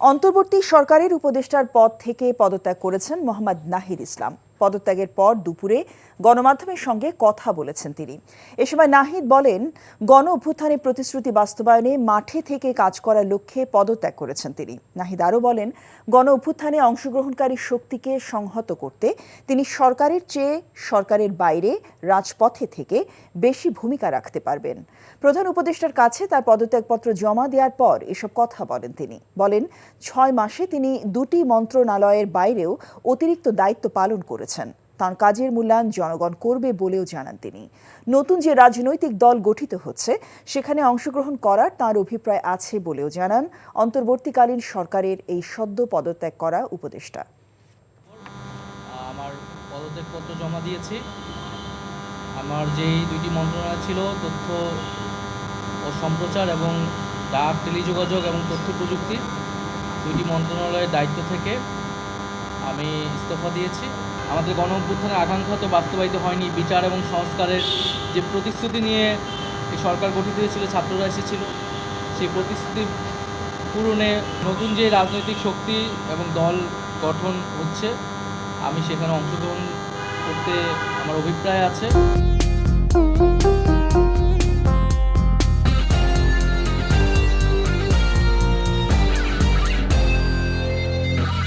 অন্তর্বর্তী সরকারের উপদেষ্টার পদ থেকে পদত্যাগ করেছেন মোহাম্মদ নাহিদ ইসলাম। পদত্যাগের পর দুপুরে গণমাধ্যমের সঙ্গে কথা বলেছেন তিনি। এ সময় নাহিদ বলেন, গণ অভ্যুত্থানের প্রতিশ্রুতি বাস্তবায়নে মাঠে থেকে কাজ করার লক্ষ্যে পদত্যাগ করেছেন তিনি। নাহিদ আরও বলেন, গণ অভ্যুত্থানে অংশগ্রহণকারী শক্তিকে সংহত করতে তিনি সরকারের চেয়ে সরকারের বাইরে রাজপথে থেকে বেশি ভূমিকা রাখতে পারবেন। প্রধান উপদেষ্টার কাছে তার পদত্যাগপত্র জমা দেওয়ার পর এসব কথা বলেন তিনি। বলেন, ৬ মাসে তিনি ২টি মন্ত্রণালয়ের বাইরেও অতিরিক্ত দায়িত্ব পালন করেছেন। তাঁর কাজের মূল্যায়ন জনগণ করবে বলেও জানান তিনি। নতুন যে রাজনৈতিক দল গঠিত হচ্ছে সেখানে অংশগ্রহণ করার তাঁর অভিপ্রায় আছে বলেও জানান অন্তর্বর্তীকালীন সরকারের এই সদ্য পদত্যাগ করা উপদেষ্টা। আমার পদত্যাগপত্র জমা দিয়েছি। আমার যেই ২টি মন্ত্রণালয় ছিল, তথ্য ও সম্প্রচার এবং ডাক, টেলিযোগাযোগ এবং তথ্য প্রযুক্তি, ২টি মন্ত্রণালয়ের দায়িত্ব থেকে আমি ইস্তফা দিয়েছি। আমাদের গণ অভ্যুত্থানের আকাঙ্ক্ষা তো বাস্তবায়িত হয়নি। বিচার এবং সংস্কারের যে প্রতিশ্রুতি নিয়ে এই সরকার গঠিত হয়েছিল, ছাত্ররা এসেছিল, সেই প্রতিশ্রুতি পূরণে নতুন যে রাজনৈতিক শক্তি এবং দল গঠন হচ্ছে, আমি সেখানে অংশগ্রহণ করতে আমার অভিপ্রায় আছে।